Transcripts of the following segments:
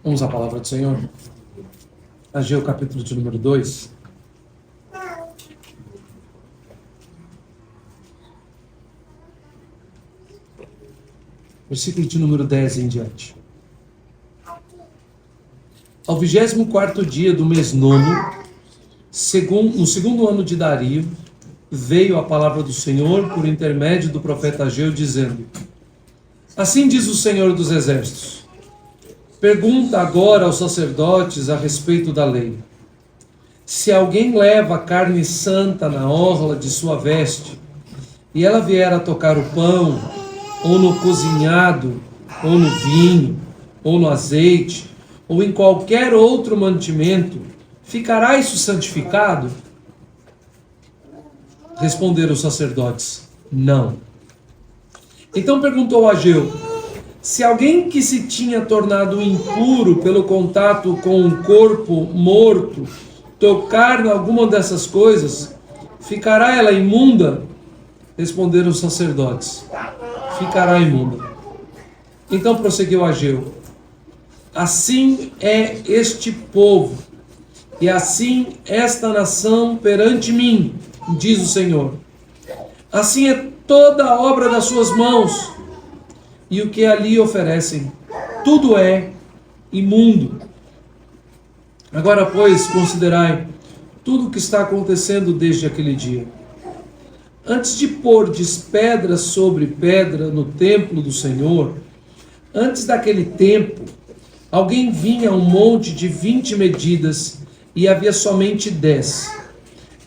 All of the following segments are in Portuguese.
Vamos à palavra do Senhor. Ageu, capítulo de número 2. Versículo de número 10 em diante. Ao 24º dia do mês nono, no segundo ano de Dario, veio a palavra do Senhor por intermédio do profeta Ageu, dizendo: Assim diz o Senhor dos Exércitos: Pergunta agora aos sacerdotes a respeito da lei. Se alguém leva carne santa na orla de sua veste, e ela vier a tocar o pão, ou no cozinhado, ou no vinho, ou no azeite, ou em qualquer outro mantimento, ficará isso santificado? Responderam os sacerdotes: Não. Então perguntou Ageu: Se alguém que se tinha tornado impuro pelo contato com um corpo morto tocar em alguma dessas coisas, ficará ela imunda? Responderam os sacerdotes: Ficará imunda. Então prosseguiu Ageu: Assim é este povo, e assim esta nação perante mim, diz o Senhor. Assim é toda a obra das suas mãos, e o que ali oferecem, tudo é imundo. Agora, pois, considerai tudo o que está acontecendo desde aquele dia. Antes de pôrdes pedra sobre pedra no templo do Senhor, antes daquele tempo, alguém vinha a um monte de 20 medidas e havia somente 10.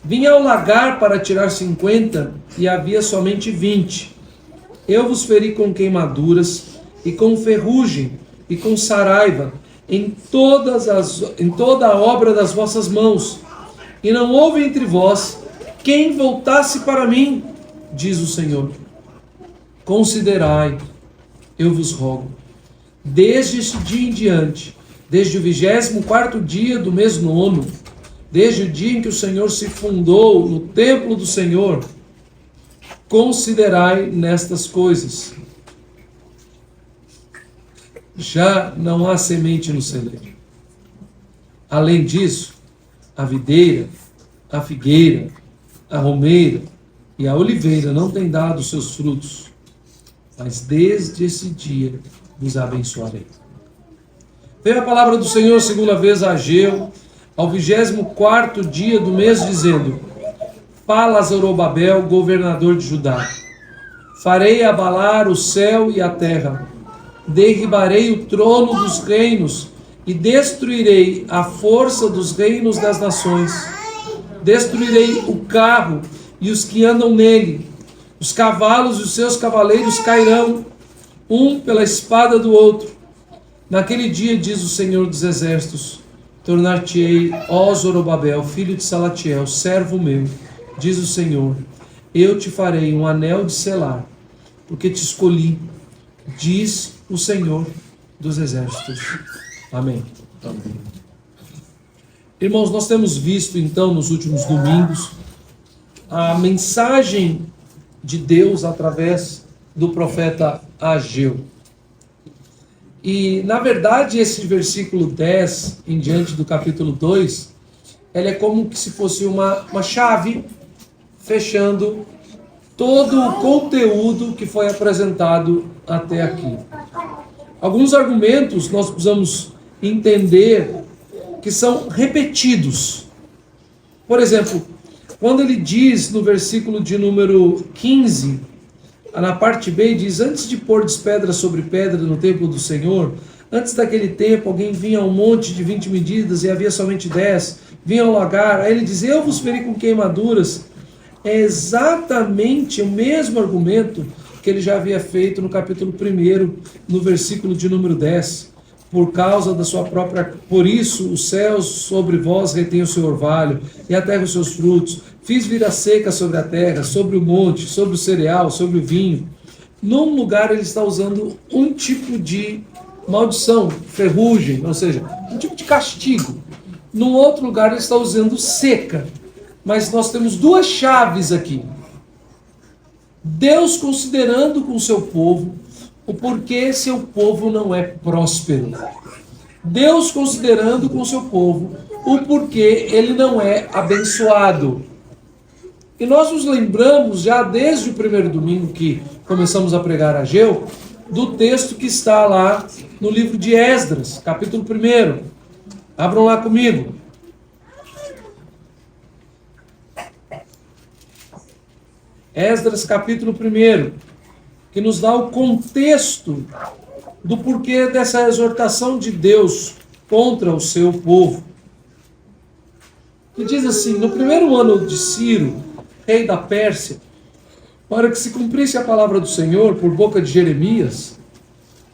Vinha ao lagar para tirar 50 e havia somente 20. Eu vos feri com queimaduras e com ferrugem e com saraiva em toda a obra das vossas mãos. E não houve entre vós quem voltasse para mim, diz o Senhor. Considerai, eu vos rogo, desde este dia em diante, desde o 24º dia do mês nono, desde o dia em que o Senhor se fundou no templo do Senhor, considerai nestas coisas. Já não há semente no celeiro. Além disso, a videira, a figueira, a romeira e a oliveira não têm dado seus frutos, mas desde esse dia vos abençoarei. Veio a palavra do Senhor segunda vez a Ageu, ao 24º dia do mês, dizendo: Fala a Zorobabel, governador de Judá: Farei abalar o céu e a terra, derribarei o trono dos reinos e destruirei a força dos reinos das nações. Destruirei o carro e os que andam nele. Os cavalos e os seus cavaleiros cairão, um pela espada do outro. Naquele dia, diz o Senhor dos Exércitos, tornar-te-ei, ó Zorobabel, filho de Salatiel, servo meu, diz o Senhor, eu te farei um anel de selar, porque te escolhi, diz o Senhor dos Exércitos. Amém. Amém. Irmãos, nós temos visto então nos últimos domingos a mensagem de Deus através do profeta Ageu. E, na verdade, esse versículo 10, em diante do capítulo 2, ele é como se fosse uma chave fechando todo o conteúdo que foi apresentado até aqui. Alguns argumentos nós precisamos entender que são repetidos. Por exemplo, quando ele diz no versículo de número 15, na parte B, diz: Antes de pôr pedra sobre pedra no templo do Senhor, antes daquele tempo, alguém vinha a um monte de 20 medidas e havia somente 10, vinha ao lagar, aí ele diz: Eu vos feri com queimaduras. É exatamente o mesmo argumento que ele já havia feito no capítulo 1, no versículo de número 10. Por causa da sua própria... Por isso, os céus sobre vós retêm o seu orvalho, e a terra os seus frutos. Fiz vir a seca sobre a terra, sobre o monte, sobre o cereal, sobre o vinho. Num lugar ele está usando um tipo de maldição, ferrugem, ou seja, um tipo de castigo. Num outro lugar ele está usando seca. Mas nós temos duas chaves aqui. Deus considerando com o seu povo o porquê seu povo não é próspero. Deus considerando com seu povo o porquê ele não é abençoado. E nós nos lembramos, já desde o primeiro domingo que começamos a pregar Ageu, do texto que está lá no livro de Esdras, capítulo 1. Abram lá comigo. Esdras, capítulo 1, que nos dá o contexto do porquê dessa exortação de Deus contra o seu povo. Que diz assim: no primeiro ano de Ciro, rei da Pérsia, para que se cumprisse a palavra do Senhor por boca de Jeremias,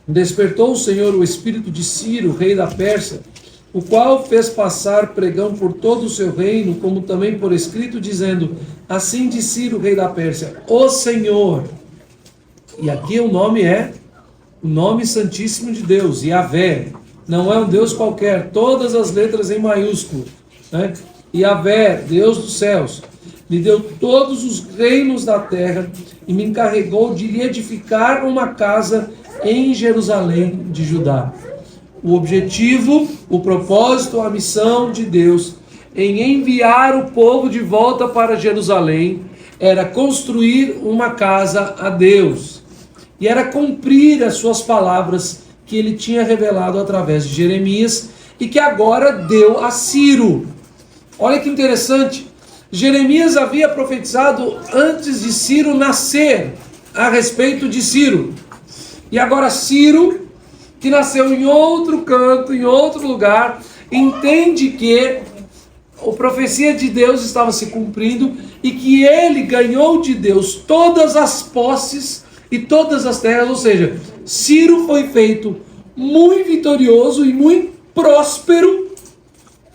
despertou o Senhor o espírito de Ciro, rei da Pérsia, o qual fez passar pregão por todo o seu reino, como também por escrito, dizendo: assim diz Ciro, rei da Pérsia, o Senhor. E aqui o nome é o nome santíssimo de Deus, Yahvé. Não é um Deus qualquer, todas as letras em maiúsculo, né? Yahvé, Deus dos céus, me deu todos os reinos da terra e me encarregou de lhe edificar uma casa em Jerusalém de Judá. O objetivo, o propósito, a missão de Deus em enviar o povo de volta para Jerusalém era construir uma casa a Deus. E era cumprir as suas palavras que ele tinha revelado através de Jeremias e que agora deu a Ciro. Olha que interessante. Jeremias havia profetizado antes de Ciro nascer a respeito de Ciro. E agora Ciro, que nasceu em outro canto, em outro lugar, entende que a profecia de Deus estava se cumprindo e que ele ganhou de Deus todas as posses e todas as terras, ou seja, Ciro foi feito muito vitorioso e muito próspero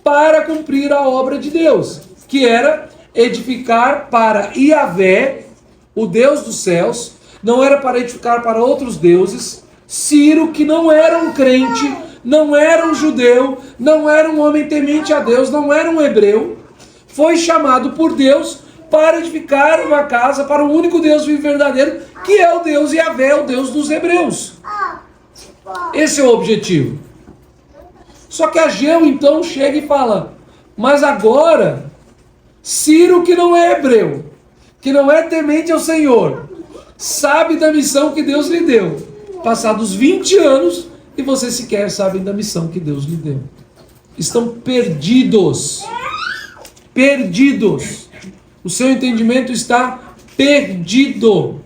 para cumprir a obra de Deus, que era edificar para Yahvé, o Deus dos céus, não era para edificar para outros deuses. Ciro, que não era um crente, não era um judeu, não era um homem temente a Deus, não era um hebreu, foi chamado por Deus para edificar uma casa para o único Deus vivo e verdadeiro, que é o Deus Yahvé, o Deus dos hebreus. Esse é o objetivo. Só que Ageu então chega e fala: mas agora, Ciro, que não é hebreu, que não é temente ao Senhor, sabe da missão que Deus lhe deu. Passados 20 anos, e vocês sequer sabem da missão que Deus lhe deu. Estão perdidos. Perdidos. O seu entendimento está perdido.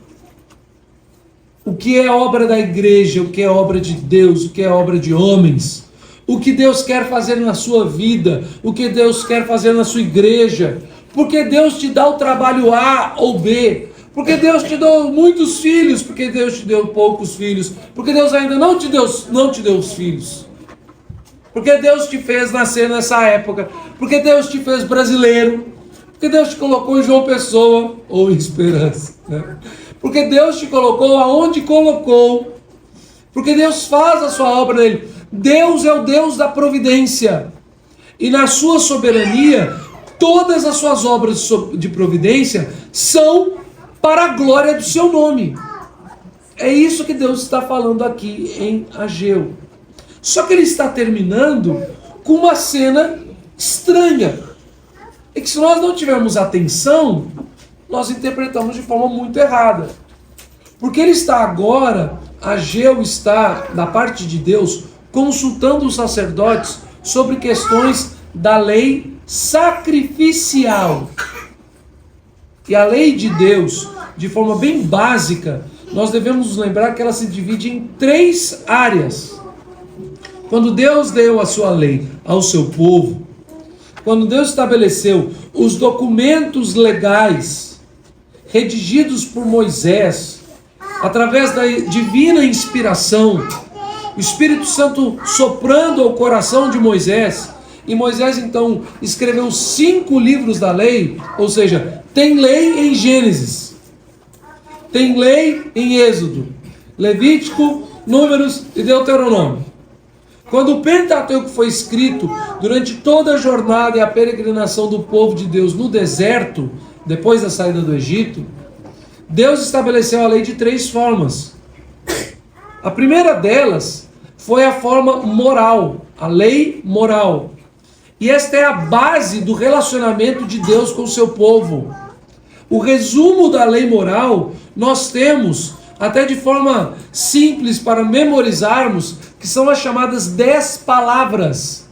O que é obra da igreja, o que é obra de Deus, o que é obra de homens, o que Deus quer fazer na sua vida, o que Deus quer fazer na sua igreja, porque Deus te dá o trabalho A ou B, porque Deus te deu muitos filhos, porque Deus te deu poucos filhos, porque Deus ainda não te deu os filhos, porque Deus te fez nascer nessa época, porque Deus te fez brasileiro, porque Deus te colocou em João Pessoa ou em Esperança, né? Porque Deus te colocou aonde colocou, porque Deus faz a sua obra nele. Deus é o Deus da providência, e na sua soberania todas as suas obras de providência são para a glória do seu nome. É isso que Deus está falando aqui em Ageu. Só que ele está terminando com uma cena estranha. É que se nós não tivermos atenção, nós interpretamos de forma muito errada. Porque ele está agora, Ageu está, da parte de Deus, consultando os sacerdotes sobre questões da lei sacrificial. E a lei de Deus, de forma bem básica, nós devemos nos lembrar que ela se divide em 3 áreas. Quando Deus deu a sua lei ao seu povo, quando Deus estabeleceu os documentos legais redigidos por Moisés, através da divina inspiração, o Espírito Santo soprando ao coração de Moisés, e Moisés então escreveu 5 livros da lei, ou seja, tem lei em Gênesis, tem lei em Êxodo, Levítico, Números e Deuteronômio. Quando o Pentateuco foi escrito, durante toda a jornada e a peregrinação do povo de Deus no deserto, depois da saída do Egito, Deus estabeleceu a lei de 3 formas. A primeira delas foi a forma moral, a lei moral. E esta é a base do relacionamento de Deus com o seu povo. O resumo da lei moral nós temos, até de forma simples para memorizarmos, que são as chamadas 10 palavras.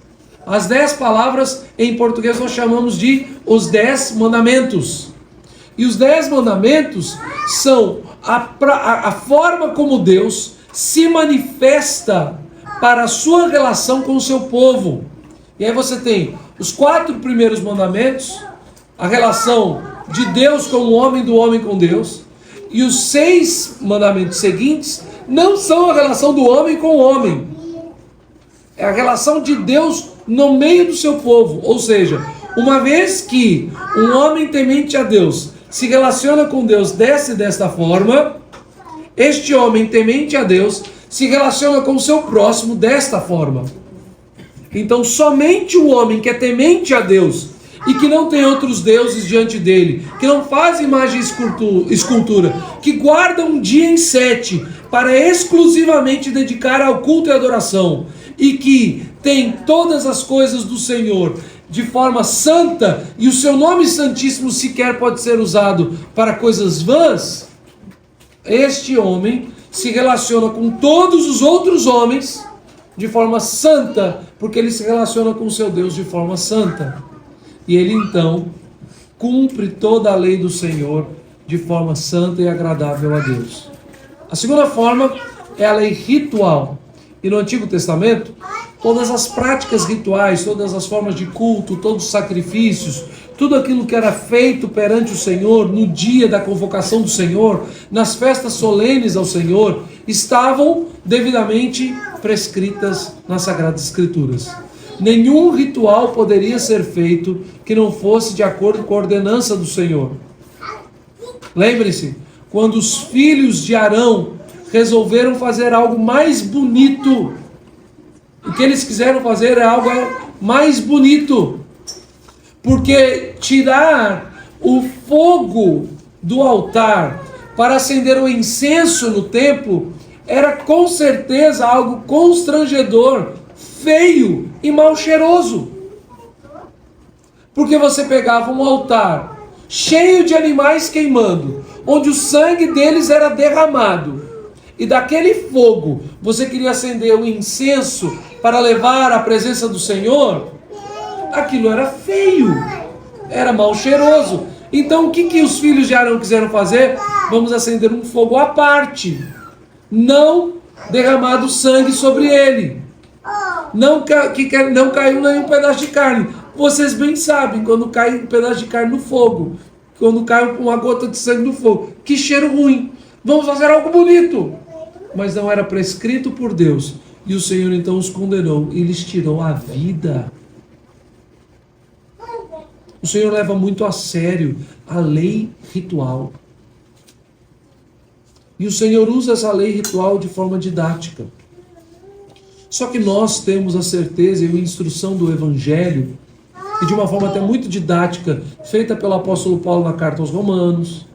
As 10 palavras em português nós chamamos de os 10 mandamentos. E os 10 mandamentos são a forma como Deus se manifesta para a sua relação com o seu povo. E aí você tem os 4 primeiros mandamentos, a relação de Deus com o homem, do homem com Deus. E os 6 mandamentos seguintes não são a relação do homem com o homem. É a relação de Deus no meio do seu povo. Ou seja, uma vez que um homem temente a Deus se relaciona com Deus desta forma, este homem temente a Deus se relaciona com o seu próximo desta forma. Então somente o homem que é temente a Deus e que não tem outros deuses diante dele, que não faz imagem e escultura, que guarda um dia em 7 para exclusivamente dedicar ao culto e adoração, e que tem todas as coisas do Senhor de forma santa, e o seu nome santíssimo sequer pode ser usado para coisas vãs, este homem se relaciona com todos os outros homens de forma santa, porque ele se relaciona com o seu Deus de forma santa. E ele então cumpre toda a lei do Senhor de forma santa e agradável a Deus. A segunda forma é a lei ritual. E no Antigo Testamento, todas as práticas rituais, todas as formas de culto, todos os sacrifícios, tudo aquilo que era feito perante o Senhor no dia da convocação do Senhor, nas festas solenes ao Senhor, estavam devidamente prescritas nas Sagradas Escrituras. Nenhum ritual poderia ser feito que não fosse de acordo com a ordenança do Senhor. Lembre-se, quando os filhos de Arão resolveram fazer algo mais bonito, o que eles quiseram fazer é algo mais bonito, porque tirar o fogo do altar para acender o incenso no templo era com certeza algo constrangedor, feio e mal cheiroso. Porque você pegava um altar cheio de animais queimando, onde o sangue deles era derramado, e daquele fogo você queria acender o incenso para levar à presença do Senhor, aquilo era feio, era mal cheiroso. Então o que os filhos de Arão quiseram fazer? Vamos acender um fogo à parte, não derramado sangue sobre ele, não caiu nenhum pedaço de carne. Vocês bem sabem, quando cai um pedaço de carne no fogo, quando cai uma gota de sangue no fogo, que cheiro ruim. Vamos fazer algo bonito. Mas não era prescrito por Deus. E o Senhor então os condenou e lhes tirou a vida. O Senhor leva muito a sério a lei ritual. E o Senhor usa essa lei ritual de forma didática. Só que nós temos a certeza e a instrução do Evangelho, e de uma forma até muito didática, feita pelo apóstolo Paulo na carta aos Romanos,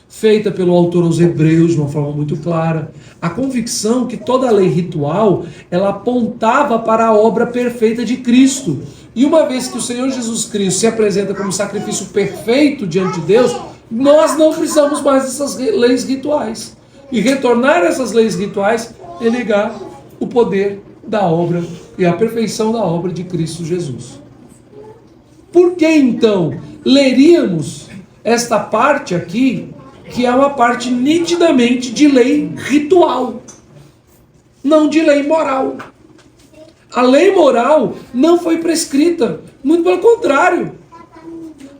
feita pelo autor aos Hebreus de uma forma muito clara, a convicção que toda a lei ritual, ela apontava para a obra perfeita de Cristo. E uma vez que o Senhor Jesus Cristo se apresenta como sacrifício perfeito diante de Deus, nós não precisamos mais dessas leis rituais. E retornar a essas leis rituais é negar o poder da obra e a perfeição da obra de Cristo Jesus. Por que então leríamos esta parte aqui, que é uma parte nitidamente de lei ritual, não de lei moral? A lei moral não foi prescrita, muito pelo contrário.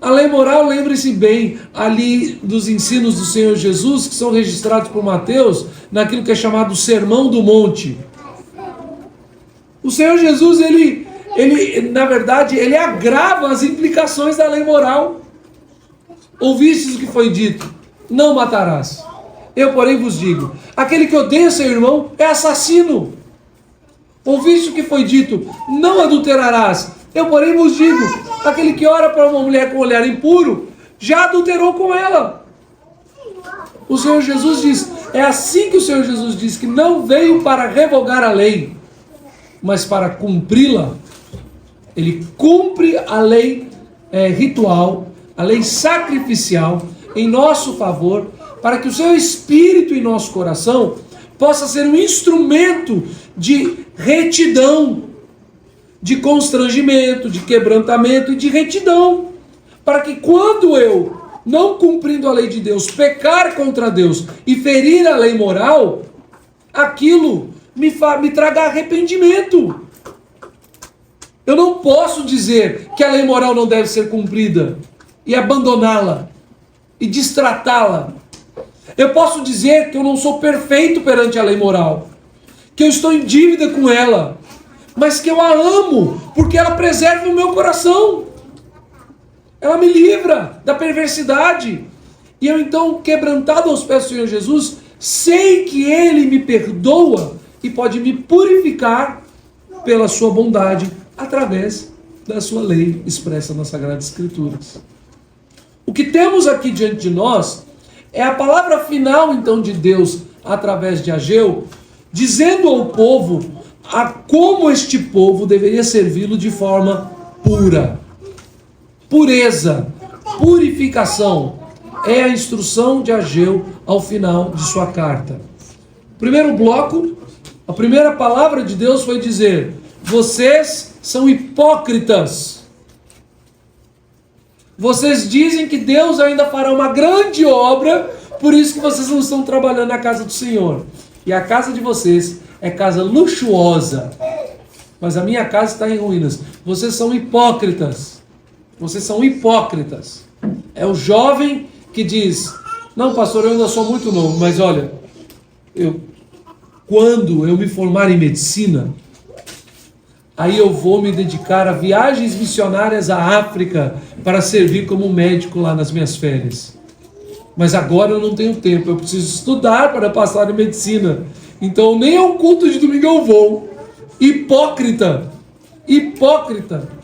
A lei moral, lembre-se bem ali dos ensinos do Senhor Jesus, que são registrados por Mateus, naquilo que é chamado Sermão do Monte. O Senhor Jesus, ele na verdade, ele agrava as implicações da lei moral. Ouvistes o que foi dito: não matarás. Eu, porém, vos digo: aquele que odeia seu irmão é assassino. Ouviste o que foi dito: não adulterarás. Eu, porém, vos digo: aquele que ora para uma mulher com olhar impuro, já adulterou com ela. O Senhor Jesus diz: É assim que o Senhor Jesus diz que não veio para revogar a lei, mas para cumpri-la. Ele cumpre a lei ritual, a lei sacrificial em nosso favor, para que o seu Espírito em nosso coração possa ser um instrumento de retidão, de constrangimento, de quebrantamento e de retidão, para que quando eu, não cumprindo a lei de Deus, pecar contra Deus e ferir a lei moral, aquilo me traga arrependimento. Eu não posso dizer que a lei moral não deve ser cumprida e abandoná-la e destratá-la. Eu posso dizer que eu não sou perfeito perante a lei moral, que eu estou em dívida com ela, mas que eu a amo porque ela preserva o meu coração. Ela me livra da perversidade. E eu então, quebrantado aos pés do Senhor Jesus, sei que Ele me perdoa e pode me purificar pela sua bondade, através da sua lei expressa nas Sagradas Escrituras. O que temos aqui diante de nós é a palavra final, então, de Deus, através de Ageu, dizendo ao povo a como este povo deveria servi-lo de forma pura. Pureza, purificação, é a instrução de Ageu ao final de sua carta. Primeiro bloco, a primeira palavra de Deus foi dizer: vocês são hipócritas. Vocês dizem que Deus ainda fará uma grande obra, por isso que vocês não estão trabalhando na casa do Senhor. E a casa de vocês é casa luxuosa, mas a minha casa está em ruínas. Vocês são hipócritas. Vocês são hipócritas. É o jovem que diz: não, pastor, eu ainda sou muito novo, mas olha, quando eu me formar em medicina, aí eu vou me dedicar a viagens missionárias à África para servir como médico lá nas minhas férias. Mas agora eu não tenho tempo, eu preciso estudar para passar em medicina. Então nem ao culto de domingo eu vou. Hipócrita. Hipócrita.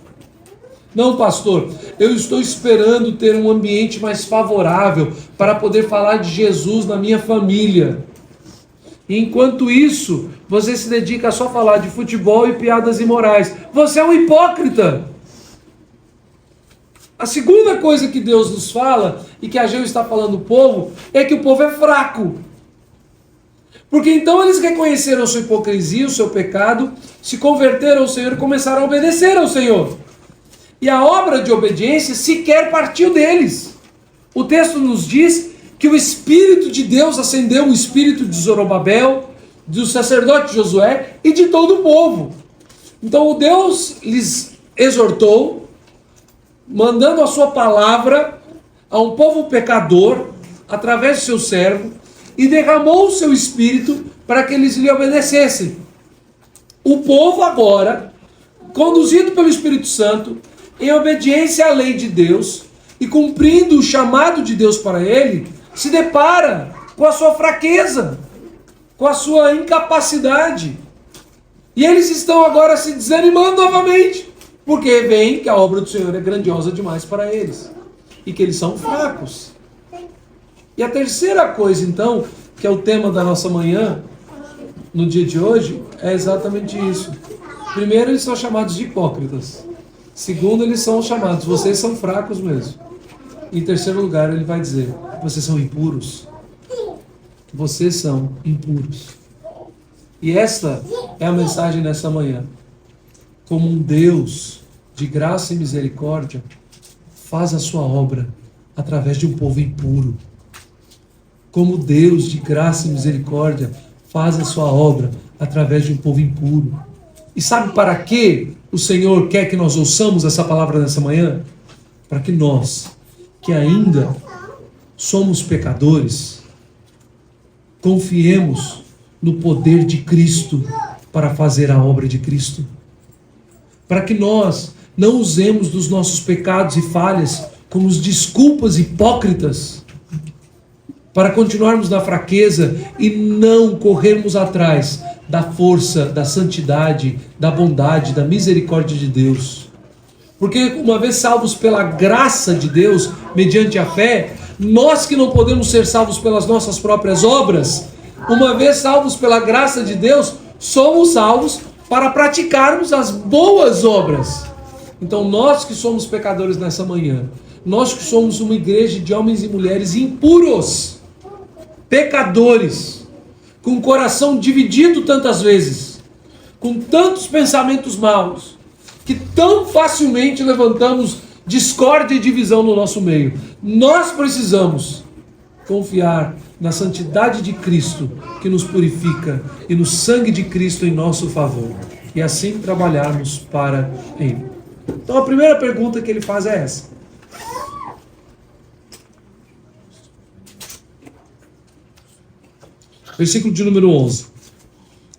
Não, pastor, eu estou esperando ter um ambiente mais favorável para poder falar de Jesus na minha família. Enquanto isso, você se dedica a só falar de futebol e piadas imorais. Você é um hipócrita. A segunda coisa que Deus nos fala, e que Ageu está falando ao povo, é que o povo é fraco. Porque então eles reconheceram a sua hipocrisia, o seu pecado, se converteram ao Senhor e começaram a obedecer ao Senhor. E a obra de obediência sequer partiu deles. O texto nos diz que o Espírito de Deus acendeu o espírito de Zorobabel, do sacerdote Josué e de todo o povo. Então o Deus lhes exortou, mandando a sua palavra a um povo pecador, através do seu servo, e derramou o seu espírito para que eles lhe obedecessem. O povo agora, conduzido pelo Espírito Santo, em obediência à lei de Deus, e cumprindo o chamado de Deus para ele, se depara com a sua fraqueza, com a sua incapacidade. E eles estão agora se desanimando novamente, porque veem que a obra do Senhor é grandiosa demais para eles, e que eles são fracos. E a terceira coisa, então, que é o tema da nossa manhã, no dia de hoje, é exatamente isso. Primeiro, eles são chamados de hipócritas. Segundo, eles são chamados, vocês são fracos mesmo. Em terceiro lugar, ele vai dizer: vocês são impuros. Vocês são impuros. E esta é a mensagem dessa manhã. Como um Deus de graça e misericórdia faz a sua obra através de um povo impuro. Como Deus de graça e misericórdia faz a sua obra através de um povo impuro. E sabe para que o Senhor quer que nós ouçamos essa palavra nessa manhã? Para que nós, que ainda somos pecadores, confiemos no poder de Cristo para fazer a obra de Cristo. Para que nós não usemos dos nossos pecados e falhas como desculpas hipócritas para continuarmos na fraqueza e não corrermos atrás da força, da santidade, da bondade, da misericórdia de Deus. Porque uma vez salvos pela graça de Deus, mediante a fé, nós que não podemos ser salvos pelas nossas próprias obras, Uma vez salvos pela graça de Deus, somos salvos para praticarmos as boas obras. Então nós que somos pecadores nessa manhã, nós que somos uma igreja de homens e mulheres impuros, pecadores, com o coração dividido tantas vezes, com tantos pensamentos maus, que tão facilmente levantamos discórdia e divisão no nosso meio. Nós precisamos confiar na santidade de Cristo, que nos purifica, e no sangue de Cristo em nosso favor, e assim trabalharmos para Ele. Então a primeira pergunta que ele faz é essa. Versículo de número 11.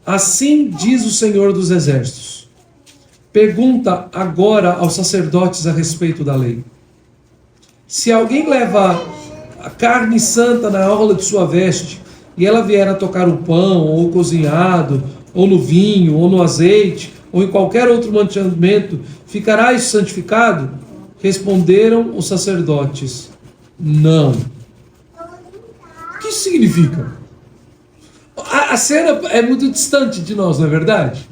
Assim diz o Senhor dos Exércitos. Pergunta agora aos sacerdotes a respeito da lei. Se alguém leva a carne santa na orla de sua veste, e ela vier a tocar o pão, ou o cozinhado, ou no vinho, ou no azeite, ou em qualquer outro mantimento, ficará isso santificado? Responderam os sacerdotes, não. O que isso significa? A cena é muito distante de nós, não é verdade?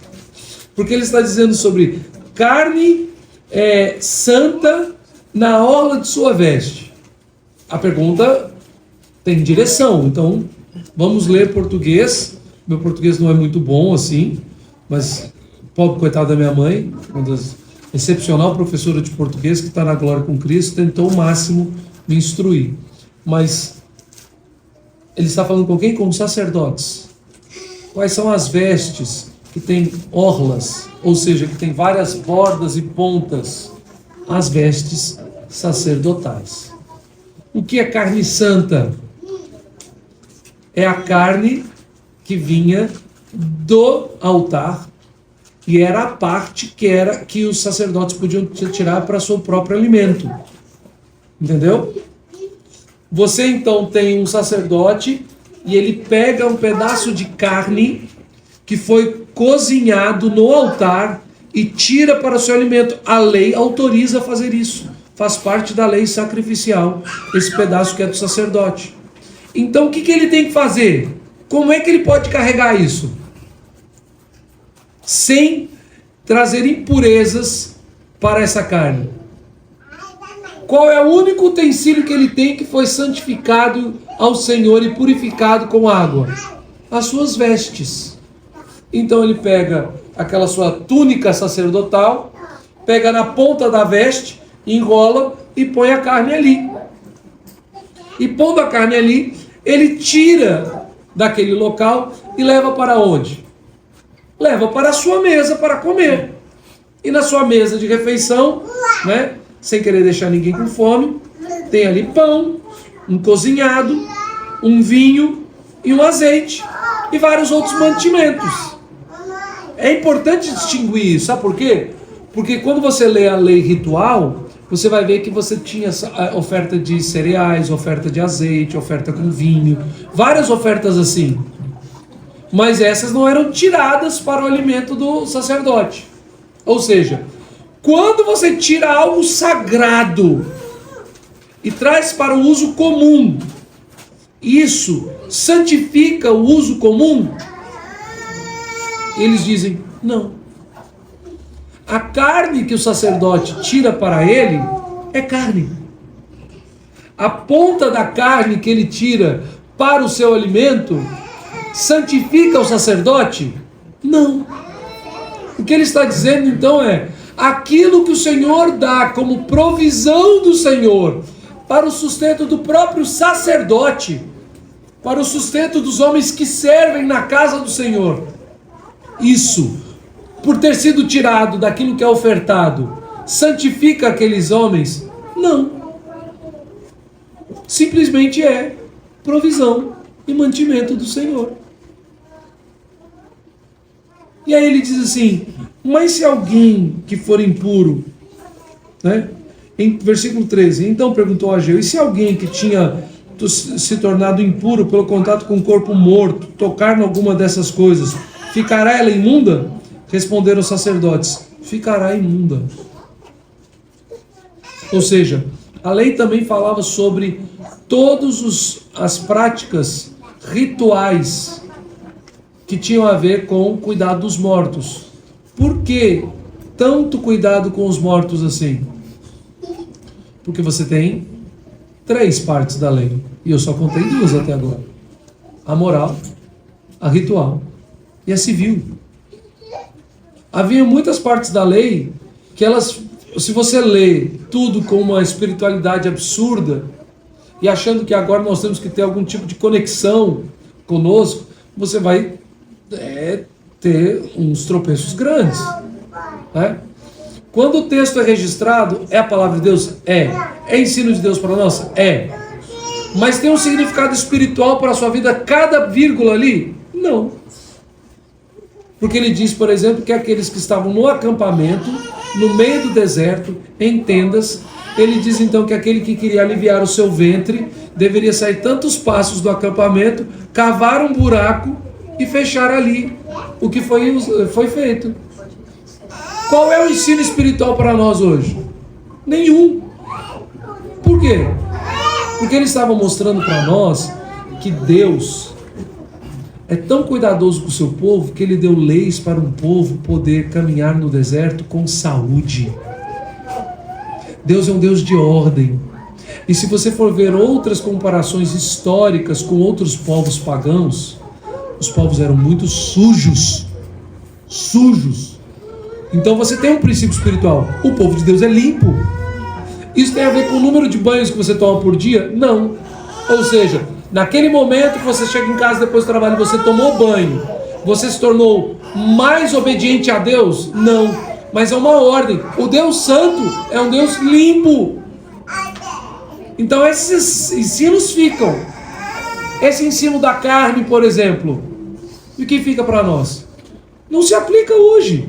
Porque ele está dizendo sobre carne santa na orla de sua veste. A pergunta tem direção, então vamos ler português. Meu português não é muito bom assim, mas pobre coitada da minha mãe, uma das excepcional professora de português que está na glória com Cristo, tentou o máximo me instruir. Mas ele está falando com quem? Com os sacerdotes. Quais são as vestes que tem orlas, ou seja, que tem várias bordas e pontas? As vestes sacerdotais. O que é carne santa? É a carne que vinha do altar e era a parte que os sacerdotes podiam tirar para seu próprio alimento. Entendeu? Você então tem um sacerdote e ele pega um pedaço de carne que foi cozinhado no altar e tira para o seu alimento. A lei autoriza a fazer isso. Faz parte da lei sacrificial, esse pedaço que é do sacerdote. Então o que ele tem que fazer? Como é que ele pode carregar isso? Sem trazer impurezas para essa carne. Qual é o único utensílio que ele tem que foi santificado ao Senhor e purificado com água? As suas vestes. Então ele pega aquela sua túnica sacerdotal, pega na ponta da veste, enrola e põe a carne ali. E pondo a carne ali, ele tira daquele local e leva para onde? Leva para a sua mesa para comer. E na sua mesa de refeição, né, sem querer deixar ninguém com fome, tem ali pão, um cozinhado, um vinho e um azeite e vários outros mantimentos. É importante distinguir isso, sabe por quê? Porque quando você lê a lei ritual, você vai ver que você tinha oferta de cereais, oferta de azeite, oferta com vinho, várias ofertas assim. Mas essas não eram tiradas para o alimento do sacerdote. Ou seja, quando você tira algo sagrado e traz para o uso comum, isso santifica o uso comum? Eles dizem, não. A carne que o sacerdote tira para ele é carne. A ponta da carne que ele tira para o seu alimento santifica o sacerdote? Não. O que ele está dizendo então é, aquilo que o Senhor dá como provisão do Senhor para o sustento do próprio sacerdote, para o sustento dos homens que servem na casa do Senhor, isso, por ter sido tirado daquilo que é ofertado, santifica aqueles homens? Não. Simplesmente é provisão e mantimento do Senhor. E aí ele diz assim, mas se alguém que for impuro, né? Em versículo 13, então perguntou Ageu, e se alguém que tinha se tornado impuro pelo contato com o corpo morto, tocar em alguma dessas coisas, ficará ela imunda? Responderam os sacerdotes, ficará imunda. Ou seja, a lei também falava sobre todas as práticas rituais que tinham a ver com o cuidado dos mortos. Por que tanto cuidado com os mortos assim? Porque você tem 3 partes da lei, e eu só contei 2 até agora: a moral, a ritual e a civil. Havia muitas partes da lei que elas, se você lê tudo com uma espiritualidade absurda e achando que agora nós temos que ter algum tipo de conexão conosco, você vai ter uns tropeços grandes, né? Quando o texto é registrado, é a palavra de Deus? É ensino de Deus para nós? Mas tem um significado espiritual para a sua vida cada vírgula ali? Não. Porque ele diz, por exemplo, que aqueles que estavam no acampamento, no meio do deserto, em tendas, ele diz então que aquele que queria aliviar o seu ventre deveria sair tantos passos do acampamento, cavar um buraco e fechar ali o que foi feito. Qual é o ensino espiritual para nós hoje? Nenhum. Por quê? Porque ele estava mostrando para nós que Deus é tão cuidadoso com o seu povo que ele deu leis para um povo poder caminhar no deserto com saúde. Deus é um Deus de ordem. E se você for ver outras comparações históricas com outros povos pagãos, os povos eram muito sujos. Então você tem um princípio espiritual: o povo de Deus é limpo. Isso tem a ver com o número de banhos que você toma por dia? Não. Ou seja, naquele momento que você chega em casa depois do trabalho e você tomou banho, você se tornou mais obediente a Deus? Não. Mas é uma ordem. O Deus Santo é um Deus limpo. Então esses ensinos ficam. Esse ensino da carne, por exemplo, e o que fica para nós? Não se aplica hoje.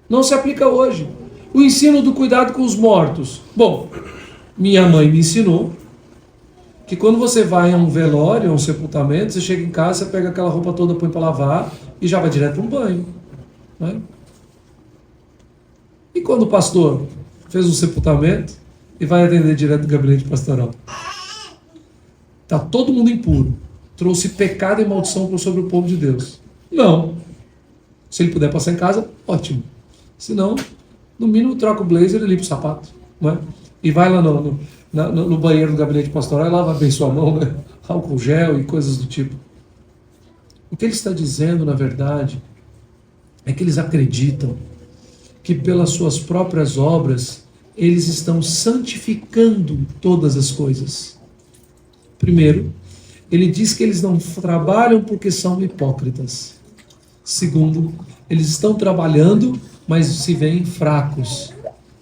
Não se aplica hoje. O ensino do cuidado com os mortos. Bom, minha mãe me ensinou que quando você vai a um velório, a um sepultamento, você chega em casa, você pega aquela roupa toda, põe para lavar e já vai direto para um banho, né? E quando o pastor fez um sepultamento e vai atender direto do gabinete pastoral? Está todo mundo impuro. Trouxe pecado e maldição sobre o povo de Deus. Não. Se ele puder passar em casa, ótimo. Se não, no mínimo troca o blazer e limpa o sapato, né? E vai lá no banheiro do gabinete pastoral e lava bem sua mão, né? Álcool gel e coisas do tipo. O que ele está dizendo, na verdade, é que eles acreditam que pelas suas próprias obras eles estão santificando todas as coisas. Primeiro, ele diz que eles não trabalham porque são hipócritas. Segundo, eles estão trabalhando, mas se veem fracos.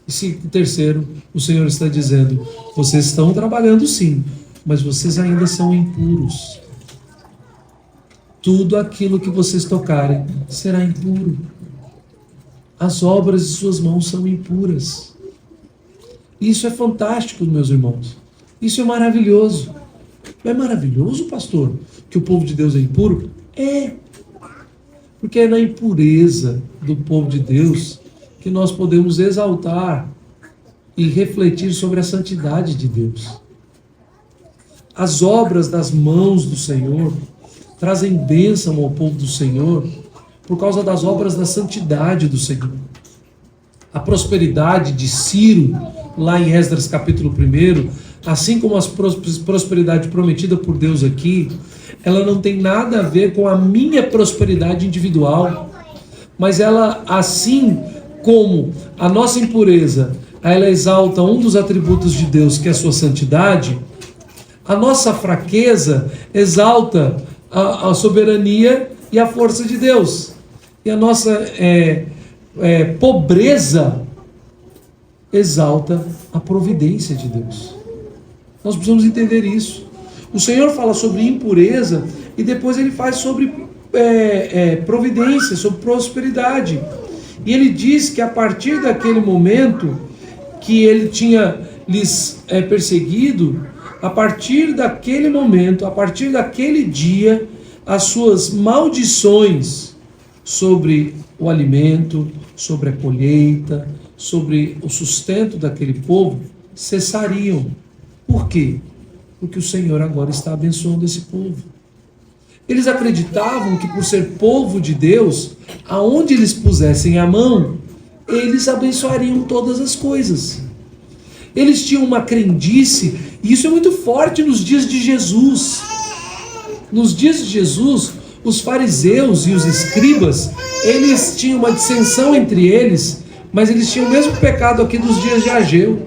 E terceiro, o Senhor está dizendo: vocês estão trabalhando sim, mas vocês ainda são impuros. Tudo aquilo que vocês tocarem será impuro. As obras de suas mãos são impuras. Isso é fantástico, meus irmãos. Isso é maravilhoso. Não é maravilhoso, pastor, que o povo de Deus é impuro? É. Porque é na impureza do povo de Deus que nós podemos exaltar e refletir sobre a santidade de Deus. As obras das mãos do Senhor trazem bênção ao povo do Senhor por causa das obras da santidade do Senhor. A prosperidade de Ciro, lá em Esdras capítulo 1, assim como a prosperidade prometida por Deus aqui, ela não tem nada a ver com a minha prosperidade individual, mas ela, assim como a nossa impureza, ela exalta um dos atributos de Deus, que é a sua santidade, a nossa fraqueza exalta a soberania e a força de Deus. E a nossa pobreza exalta a providência de Deus. Nós precisamos entender isso. O Senhor fala sobre impureza e depois ele faz sobre providência, sobre prosperidade. E ele diz que a partir daquele momento que ele tinha lhes perseguido, a partir daquele momento, a partir daquele dia, as suas maldições sobre o alimento, sobre a colheita, sobre o sustento daquele povo cessariam. Por quê? Porque o Senhor agora está abençoando esse povo. Eles acreditavam que por ser povo de Deus, aonde eles pusessem a mão, eles abençoariam todas as coisas. Eles tinham uma crendice, e isso é muito forte nos dias de Jesus. Nos dias de Jesus, os fariseus e os escribas, eles tinham uma dissensão entre eles, mas eles tinham o mesmo pecado aqui dos dias de Ageu.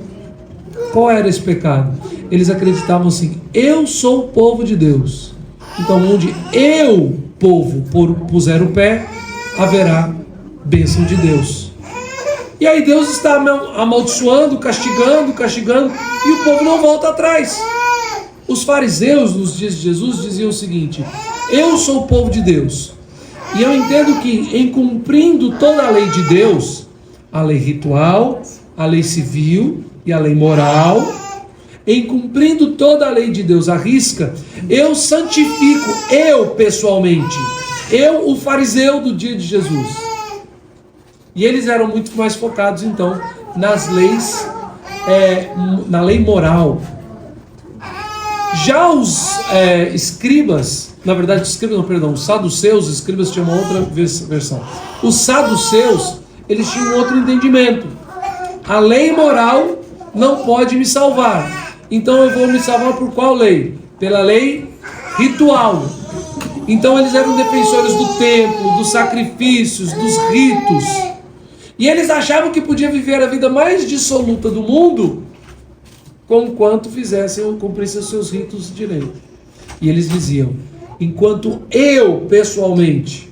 Qual era esse pecado? Eles acreditavam assim: eu sou o povo de Deus. Então, onde eu, povo, puser o pé, haverá bênção de Deus. E aí Deus está amaldiçoando, castigando, e o povo não volta atrás. Os fariseus, nos dias de Jesus, diziam o seguinte: eu sou o povo de Deus. E eu entendo que, em cumprindo toda a lei de Deus, a lei ritual, a lei civil e a lei moral, em cumprindo toda a lei de Deus à risca, eu santifico, eu pessoalmente, eu, o fariseu do dia de Jesus. E eles eram muito mais focados, então, nas leis, na lei moral. Já os escribas, na verdade, os saduceus, os escribas tinham uma outra versão. Os saduceus, eles tinham outro entendimento. A lei moral não pode me salvar. Então eu vou me salvar por qual lei? Pela lei ritual. Então eles eram defensores do templo, dos sacrifícios, dos ritos. E eles achavam que podia viver a vida mais dissoluta do mundo, conquanto cumprissem os seus ritos direito. E eles diziam: enquanto eu, pessoalmente,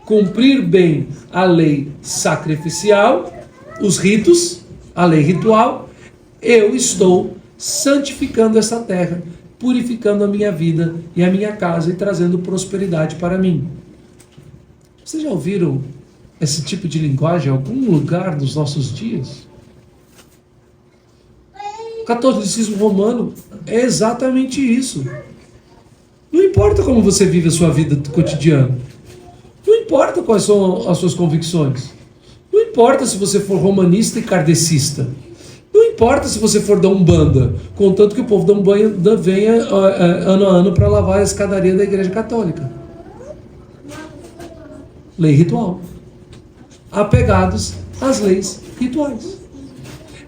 cumprir bem a lei sacrificial, os ritos, a lei ritual, eu estou santificando essa terra, purificando a minha vida e a minha casa e trazendo prosperidade para mim. Vocês já ouviram esse tipo de linguagem em algum lugar dos nossos dias? O catolicismo romano é exatamente isso. Não importa como você vive a sua vida cotidiana. Não importa quais são as suas convicções. Não importa se você for romanista e kardecista. Não importa se você for da Umbanda, contanto que o povo da Umbanda venha ano a ano para lavar a escadaria da Igreja Católica. Lei ritual. Apegados às leis rituais.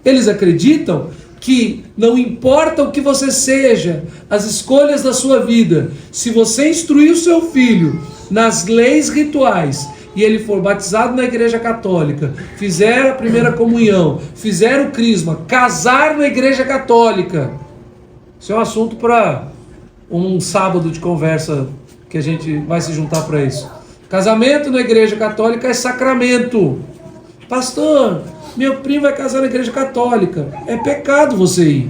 Eles acreditam que não importa o que você seja, as escolhas da sua vida, se você instruir o seu filho nas leis rituais e ele for batizado na Igreja Católica, fizer a primeira comunhão, fizer o crisma, casar na Igreja Católica, isso é um assunto para um sábado de conversa que a gente vai se juntar para isso. Casamento na Igreja Católica é sacramento. Pastor, meu primo vai casar na Igreja Católica. É pecado você ir.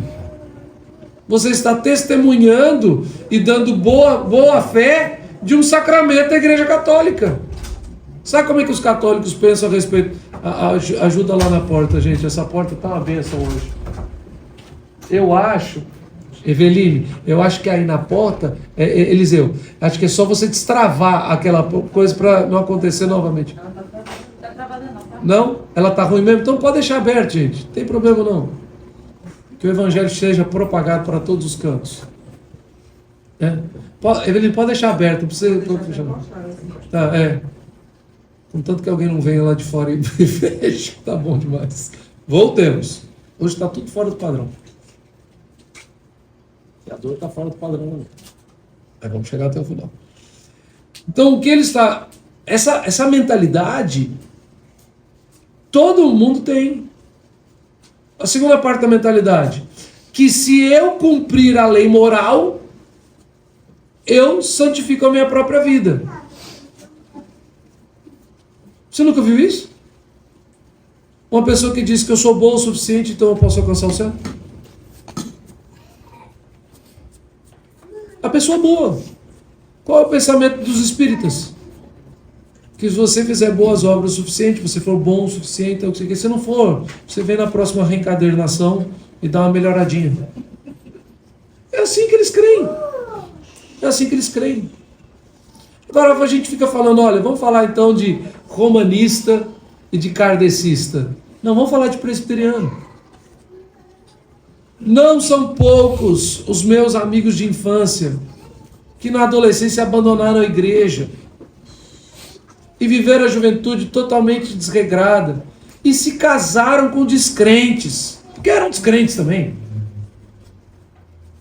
Você está testemunhando e dando boa fé de um sacramento da Igreja Católica. Sabe como é que os católicos pensam a respeito? Ajuda lá na porta, gente. Essa porta está uma bênção hoje. Eu acho, Eveline, eu acho que aí na porta, Eliseu, acho que é só você destravar aquela coisa para não acontecer novamente. Tá travada não, tá? Não? Ela tá ruim mesmo? Então pode deixar aberto, gente. Não tem problema não. Que o evangelho seja propagado para todos os cantos. Eveline, pode deixar aberto. Não precisa... Tá, Contanto que alguém não venha lá de fora e feche, tá bom demais. Voltemos. Hoje está tudo fora do padrão. E a dor está fora do padrão. Aí vamos chegar até o final. Então, o que ele está... Essa mentalidade, todo mundo tem. A segunda parte da mentalidade, que se eu cumprir a lei moral, eu santifico a minha própria vida. Você nunca viu isso? Uma pessoa que diz que eu sou boa o suficiente, então eu posso alcançar o céu? A pessoa boa. Qual é o pensamento dos espíritas? Que se você fizer boas obras o suficiente, você for bom o suficiente, se não for, você vem na próxima reencadernação e dá uma melhoradinha. É assim que eles creem. É assim que eles creem. Agora a gente fica falando, olha, vamos falar então de romanista e de kardecista. Não, vamos falar de presbiteriano. Não são poucos os meus amigos de infância que na adolescência abandonaram a igreja e viveram a juventude totalmente desregrada e se casaram com descrentes, porque eram descrentes também.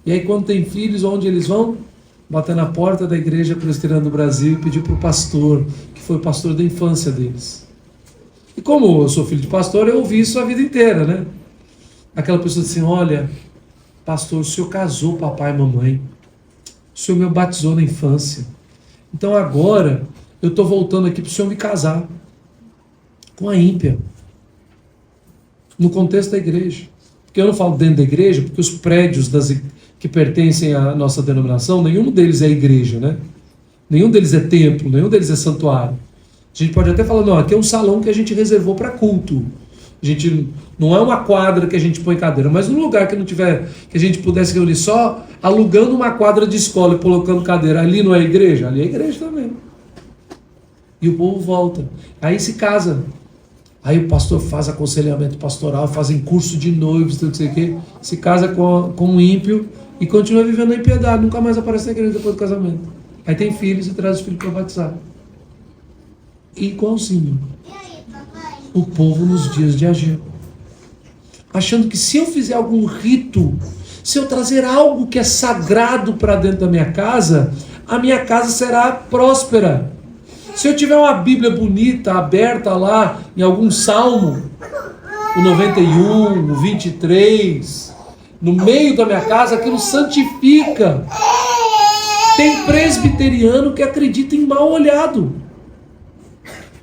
E aí quando tem filhos, onde eles vão? Bater na porta da igreja presbiteriana do Brasil e pedir para o pastor, que foi o pastor da infância deles. E como eu sou filho de pastor, eu ouvi isso a vida inteira, né? Aquela pessoa assim, olha, pastor, o senhor casou papai e mamãe, o senhor me batizou na infância, então agora eu estou voltando aqui para o senhor me casar com a ímpia, no contexto da igreja. Porque eu não falo dentro da igreja, porque os prédios que pertencem à nossa denominação, nenhum deles é igreja, né? Nenhum deles é templo, nenhum deles é santuário. A gente pode até falar, não, aqui é um salão que a gente reservou para culto. A gente não é uma quadra que a gente põe cadeira, mas um lugar que não tiver, que a gente pudesse reunir só alugando uma quadra de escola e colocando cadeira, ali não é igreja? Ali é igreja também. E o povo volta. Aí se casa. Aí o pastor faz aconselhamento pastoral, fazem curso de noivos, não sei o quê, se casa com um ímpio e continua vivendo na impiedade, nunca mais aparece na igreja depois do casamento. Aí tem filhos e traz os filhos para batizar. Igualzinho o povo nos dias de Ageu, achando que se eu fizer algum rito, se eu trazer algo que é sagrado para dentro da minha casa, a minha casa será próspera. Se eu tiver uma Bíblia bonita, aberta lá, em algum salmo, o 91, o 23, no meio da minha casa, aquilo santifica. Tem presbiteriano que acredita em mal olhado.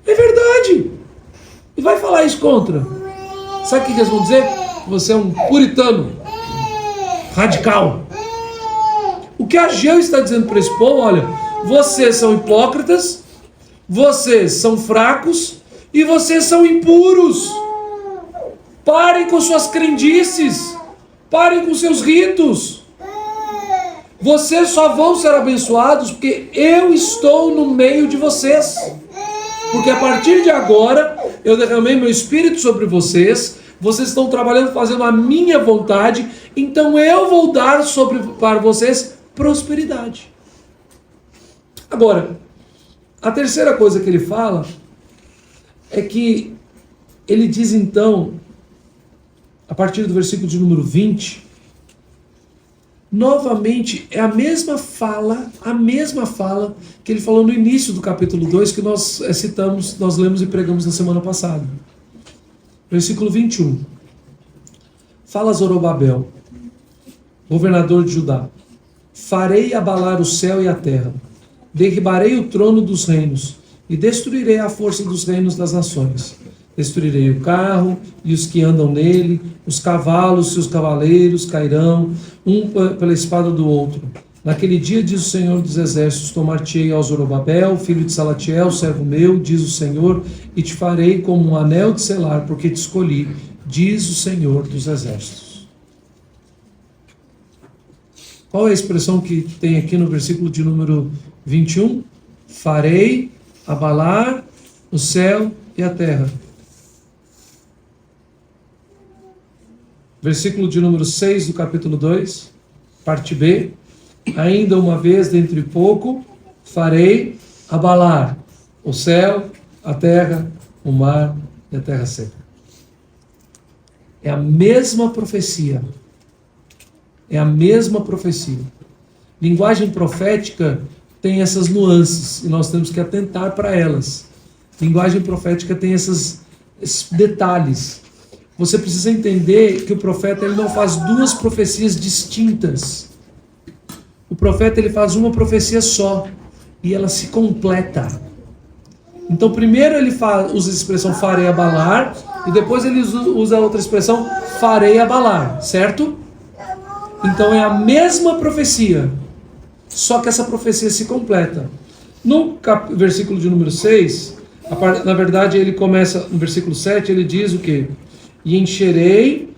É verdade. E vai falar isso contra. Sabe o que eles vão dizer? Você é um puritano, radical. O que Ageu está dizendo para esse povo, olha, vocês são hipócritas, vocês são fracos e vocês são impuros. Parem com suas crendices, parem com seus ritos. Vocês só vão ser abençoados porque eu estou no meio de vocês. Porque a partir de agora, eu derramei meu espírito sobre vocês, vocês estão trabalhando, fazendo a minha vontade, então eu vou dar para vocês prosperidade. Agora, a terceira coisa que ele fala é que ele diz então, a partir do versículo de número 20, novamente é a mesma fala que ele falou no início do capítulo 2, que nós citamos, nós lemos e pregamos na semana passada. Versículo 21. Fala Zorobabel, governador de Judá: farei abalar o céu e a terra, derribarei o trono dos reinos e destruirei a força dos reinos das nações. Destruirei o carro e os que andam nele, os cavalos e os cavaleiros cairão, um pela espada do outro. Naquele dia, diz o Senhor dos Exércitos, tomar-te-ei ao Zorobabel, filho de Salatiel, servo meu, diz o Senhor, e te farei como um anel de selar, porque te escolhi, diz o Senhor dos Exércitos. Qual é a expressão que tem aqui no versículo de número 21? Farei abalar o céu e a terra. Versículo de número 6 do capítulo 2, parte B. Ainda uma vez, dentro de pouco, farei abalar o céu, a terra, o mar e a terra seca. É a mesma profecia. É a mesma profecia. Linguagem profética tem essas nuances e nós temos que atentar para elas. Linguagem profética tem esses detalhes. Você precisa entender que o profeta ele não faz duas profecias distintas. O profeta ele faz uma profecia só e ela se completa. Então primeiro ele usa a expressão farei abalar e depois ele usa a outra expressão farei abalar, certo? Então é a mesma profecia, só que essa profecia se completa. No versículo de número 6, na verdade ele começa, no versículo 7, ele diz o quê? E encherei,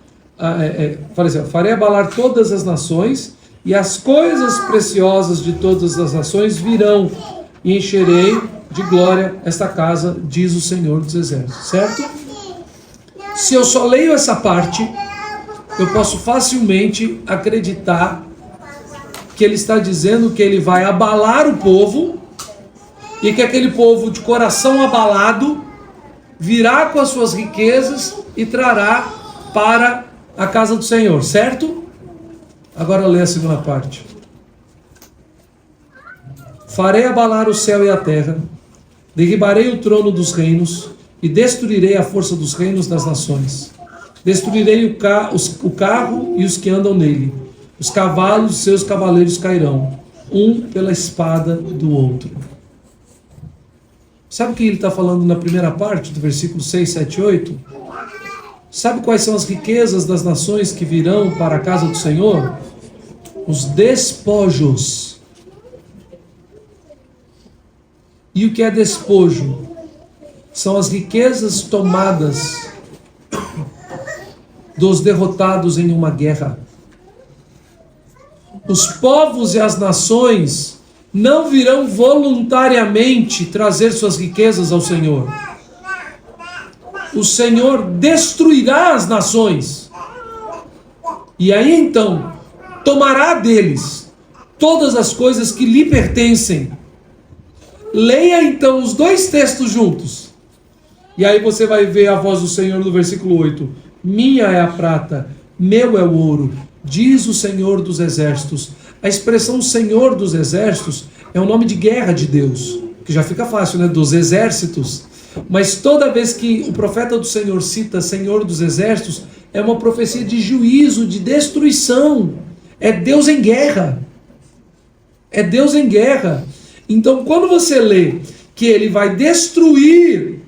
farei abalar todas as nações, e as coisas preciosas de todas as nações virão, e encherei de glória esta casa, diz o Senhor dos Exércitos, certo? Se eu só leio essa parte, eu posso facilmente acreditar que ele está dizendo que ele vai abalar o povo, e que aquele povo de coração abalado virá com as suas riquezas e trará para a casa do Senhor, certo? Agora lê a segunda parte. Farei abalar o céu e a terra, derribarei o trono dos reinos e destruirei a força dos reinos das nações. Destruirei o carro e os que andam nele. Os cavalos e seus cavaleiros cairão, um pela espada do outro. Sabe o que ele está falando na primeira parte do versículo 6, 7 e 8? Sabe quais são as riquezas das nações que virão para a casa do Senhor? Os despojos. E o que é despojo? São as riquezas tomadas dos derrotados em uma guerra. Os povos e as nações não virão voluntariamente trazer suas riquezas ao Senhor. O Senhor destruirá as nações. E aí então, tomará deles todas as coisas que lhe pertencem. Leia então os dois textos juntos. E aí você vai ver a voz do Senhor no versículo 8. Minha é a prata, meu é o ouro, diz o Senhor dos exércitos. A expressão Senhor dos exércitos é o nome de guerra de Deus, que já fica fácil, né? Dos exércitos. Mas toda vez que o profeta do Senhor cita Senhor dos exércitos, é uma profecia de juízo, de destruição. É Deus em guerra. É Deus em guerra. Então, quando você lê que ele vai destruir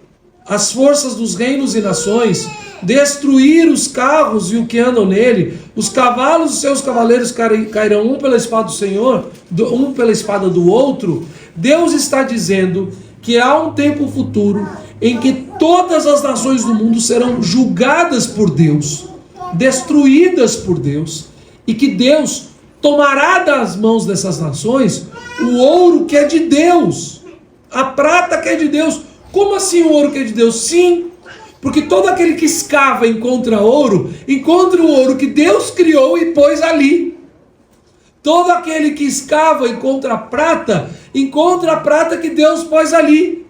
as forças dos reinos e nações, destruir os carros e o que andam nele, os cavalos e seus cavaleiros cairão um pela espada do Senhor, um pela espada do outro, Deus está dizendo que há um tempo futuro em que todas as nações do mundo serão julgadas por Deus, destruídas por Deus, e que Deus tomará das mãos dessas nações o ouro que é de Deus, a prata que é de Deus. Como assim o ouro que é de Deus? Sim, porque todo aquele que escava encontra o ouro que Deus criou e pôs ali. Todo aquele que escava encontra a prata que Deus pôs ali.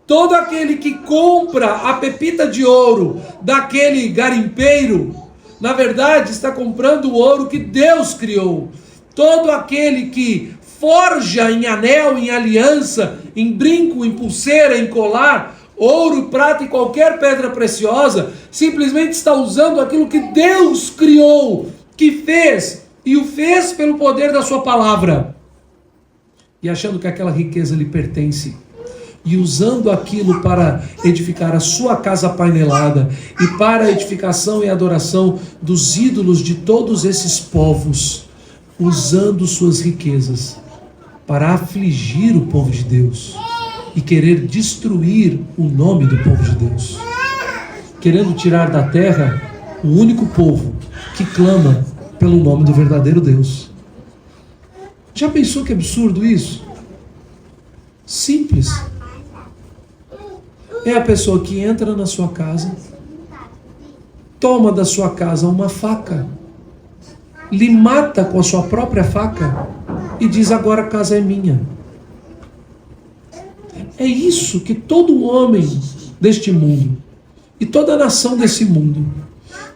Todo aquele que compra a pepita de ouro daquele garimpeiro, na verdade está comprando o ouro que Deus criou. Todo aquele que forja em anel, em aliança, em brinco, em pulseira, em colar, ouro, prata e qualquer pedra preciosa, simplesmente está usando aquilo que Deus criou, que fez, e o fez pelo poder da sua palavra, e achando que aquela riqueza lhe pertence, e usando aquilo para edificar a sua casa painelada, e para a edificação e adoração dos ídolos de todos esses povos, usando suas riquezas para afligir o povo de Deus e querer destruir o nome do povo de Deus, querendo tirar da terra o único povo que clama pelo nome do verdadeiro Deus. Já pensou que absurdo isso? Simples. É a pessoa que entra na sua casa, toma da sua casa uma faca, lhe mata com a sua própria faca e diz: agora a casa é minha. É isso que todo homem deste mundo e toda nação desse mundo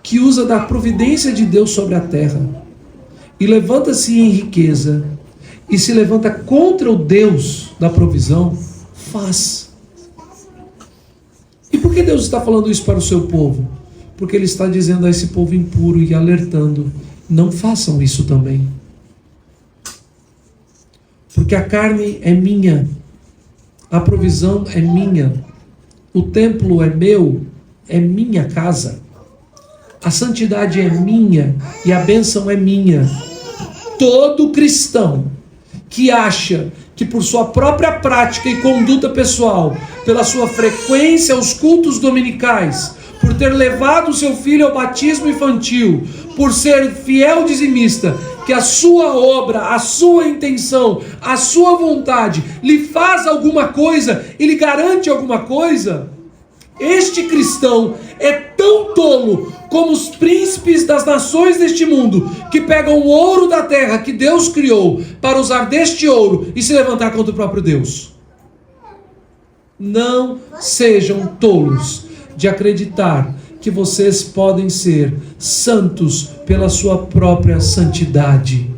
que usa da providência de Deus sobre a terra e levanta-se em riqueza e se levanta contra o Deus da provisão, faz. E por que Deus está falando isso para o seu povo? Porque Ele está dizendo a esse povo impuro e alertando: não façam isso também. Porque a carne é minha, a provisão é minha, o templo é meu, é minha casa, a santidade é minha e a bênção é minha. Todo cristão que acha que por sua própria prática e conduta pessoal, pela sua frequência aos cultos dominicais, por ter levado o seu filho ao batismo infantil, por ser fiel dizimista, que a sua obra, a sua intenção, a sua vontade lhe faz alguma coisa e lhe garante alguma coisa, Este cristão é tão tolo como os príncipes das nações deste mundo, que pegam o ouro da terra que Deus criou para usar deste ouro e se levantar contra o próprio Deus. Não sejam tolos de acreditar que vocês podem ser santos pela sua própria santidade,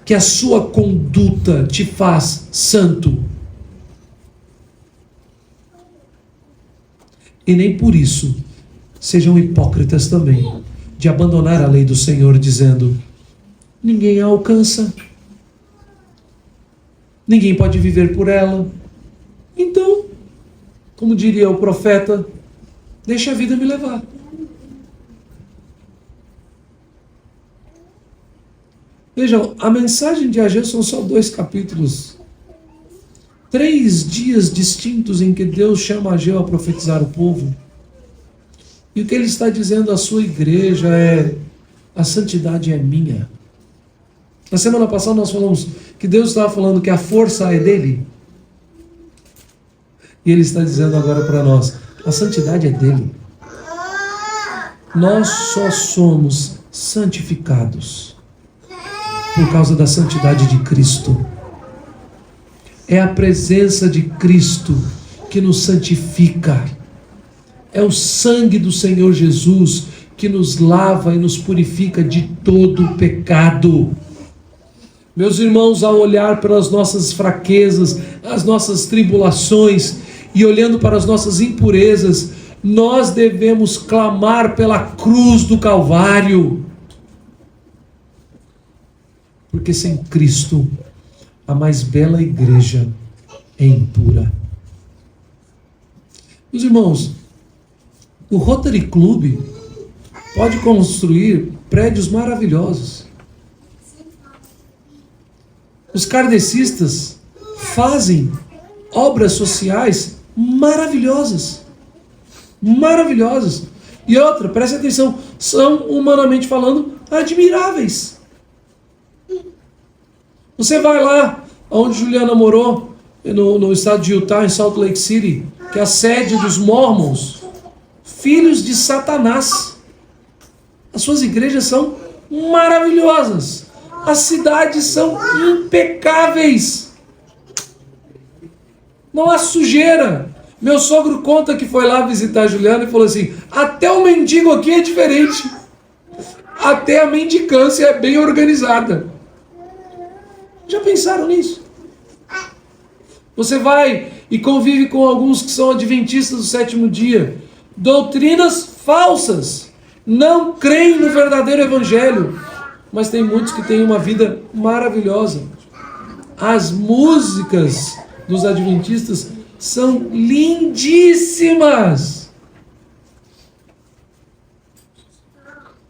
que a sua conduta te faz santo. E nem por isso sejam hipócritas também, de abandonar a lei do Senhor, dizendo: ninguém a alcança, ninguém pode viver por ela. Então, como diria o profeta, deixa a vida me levar. Vejam, a mensagem de Ageu são só 2 capítulos. 3 dias distintos em que Deus chama Ageu a profetizar o povo. E o que ele está dizendo à sua igreja é: a santidade é minha. Na semana passada nós falamos que Deus estava falando que a força é dele. E ele está dizendo agora para nós: a santidade é dele. Nós só somos santificados por causa da santidade de Cristo. É a presença de Cristo que nos santifica. É o sangue do Senhor Jesus que nos lava e nos purifica de todo o pecado. Meus irmãos, ao olhar para as nossas fraquezas, as nossas tribulações e olhando para as nossas impurezas, nós devemos clamar pela cruz do Calvário. Porque sem Cristo, a mais bela igreja é impura. Meus irmãos, o Rotary Club pode construir prédios maravilhosos. Os kardecistas fazem obras sociais maravilhosas. Maravilhosas. E outra, preste atenção, são, humanamente falando, admiráveis. Você vai lá onde Juliana morou, no estado de Utah, em Salt Lake City, que é a sede dos Mormons, filhos de Satanás. As suas igrejas são maravilhosas. As cidades são impecáveis. Não há sujeira. Meu sogro conta que foi lá visitar a Juliana e falou assim: até o mendigo aqui é diferente. Até a mendicância é bem organizada. Já pensaram nisso? Você vai e convive com alguns que são adventistas do 7º dia. Doutrinas falsas. Não creem no verdadeiro evangelho. Mas tem muitos que têm uma vida maravilhosa. As músicas dos adventistas são lindíssimas.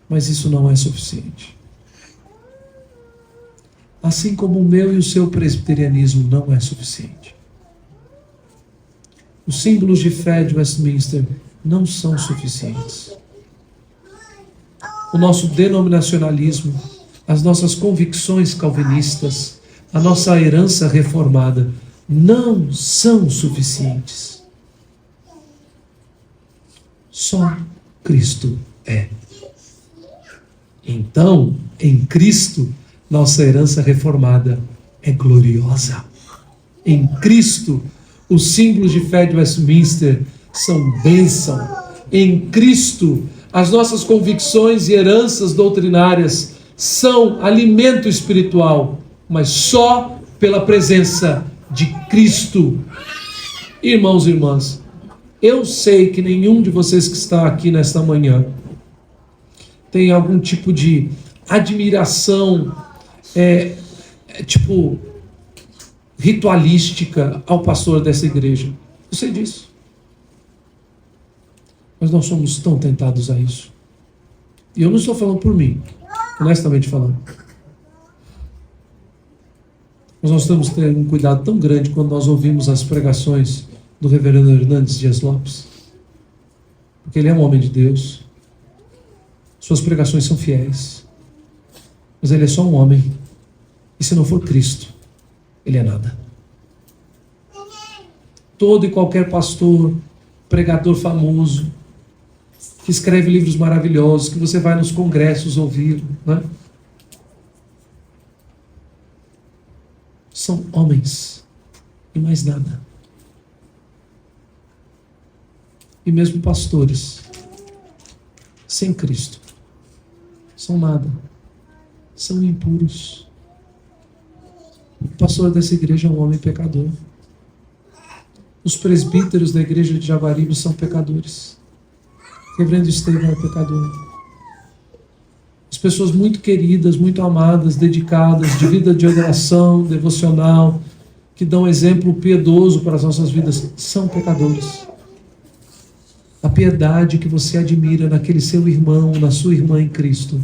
Mas isso não é suficiente. Assim como o meu e o seu presbiterianismo não é suficiente. Os símbolos de fé de Westminster não são suficientes. O nosso denominacionalismo, as nossas convicções calvinistas, a nossa herança reformada não são suficientes. Só Cristo é. Então, em Cristo, nossa herança reformada é gloriosa. Em Cristo, os símbolos de fé de Westminster são bênção. Em Cristo, as nossas convicções e heranças doutrinárias são alimento espiritual, mas só pela presença de Cristo. Irmãos e irmãs, eu sei que nenhum de vocês que está aqui nesta manhã tem algum tipo de admiração ritualística ao pastor dessa igreja. Eu sei disso. Mas nós somos tão tentados a isso. E eu não estou falando por mim, honestamente falando. Mas nós temos que ter um cuidado tão grande quando nós ouvimos as pregações do reverendo Hernandes Dias Lopes. Porque ele é um homem de Deus. Suas pregações são fiéis. Mas ele é só um homem. E se não for Cristo, ele é nada. Todo e qualquer pastor, pregador famoso, que escreve livros maravilhosos, que você vai nos congressos ouvir, né? São homens e mais nada. E mesmo pastores, sem Cristo, são nada, são impuros. O pastor dessa igreja é um homem pecador. Os presbíteros da igreja de Jaguaribe são pecadores. O reverendo Estevão é pecador. As pessoas muito queridas, muito amadas, dedicadas, de vida de oração, devocional, que dão exemplo piedoso para as nossas vidas, são pecadores. A piedade que você admira naquele seu irmão, na sua irmã em Cristo,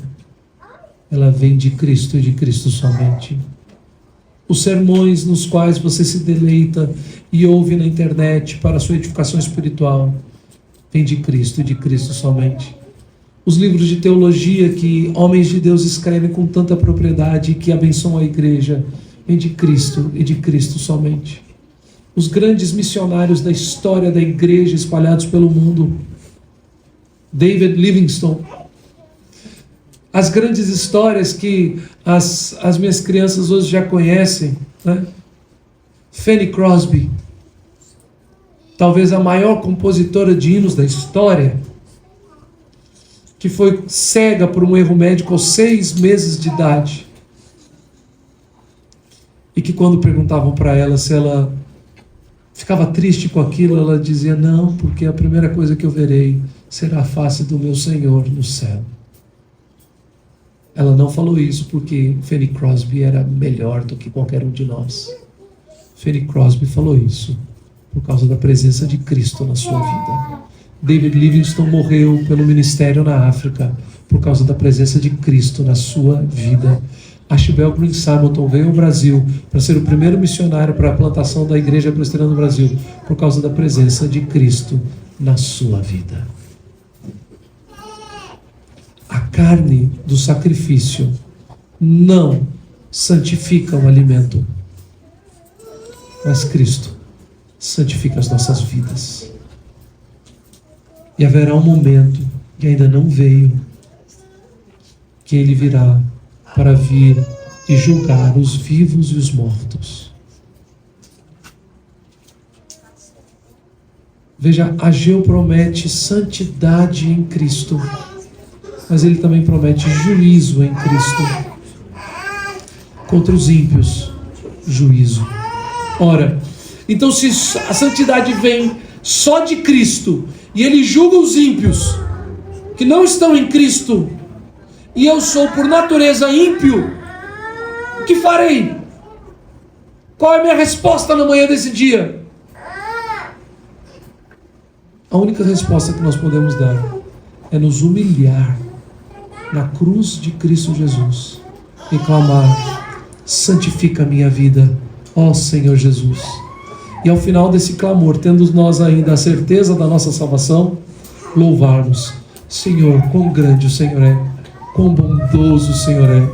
ela vem de Cristo e de Cristo somente. Os sermões nos quais você se deleita e ouve na internet para a sua edificação espiritual, vem de Cristo e de Cristo somente. Os livros de teologia que homens de Deus escrevem com tanta propriedade e que abençoam a igreja, vem de Cristo e de Cristo somente. Os grandes missionários da história da igreja espalhados pelo mundo, David Livingstone, as grandes histórias que as minhas crianças hoje já conhecem, né? Fanny Crosby, talvez a maior compositora de hinos da história, que foi cega por um erro médico aos 6 meses de idade, e que quando perguntavam para ela se ela ficava triste com aquilo, ela dizia: não, porque a primeira coisa que eu verei será a face do meu Senhor no céu. Ela não falou isso porque Fanny Crosby era melhor do que qualquer um de nós. Fanny Crosby falou isso por causa da presença de Cristo na sua vida. David Livingstone morreu pelo ministério na África por causa da presença de Cristo na sua vida. Ashbel Green Simonton veio ao Brasil para ser o primeiro missionário para a plantação da igreja presbiteriana no Brasil por causa da presença de Cristo na sua vida. A carne do sacrifício não santifica o alimento, mas Cristo santifica as nossas vidas. E haverá um momento, que ainda não veio, que Ele virá para vir e julgar os vivos e os mortos. Veja, Ageu promete santidade em Cristo, mas ele também promete juízo em Cristo. Contra os ímpios, juízo. Ora, então se a santidade vem só de Cristo, e Ele julga os ímpios que não estão em Cristo, e eu sou por natureza ímpio, o que farei? Qual é a minha resposta na manhã desse dia? A única resposta que nós podemos dar é nos humilhar na cruz de Cristo Jesus e clamar: santifica a minha vida, ó Senhor Jesus. E ao final desse clamor, tendo nós ainda a certeza da nossa salvação, louvarmos: Senhor, quão grande o Senhor é, quão bondoso o Senhor é,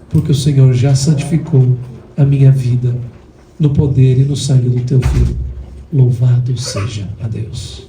porque o Senhor já santificou a minha vida no poder e no sangue do Teu Filho. Louvado seja a Deus.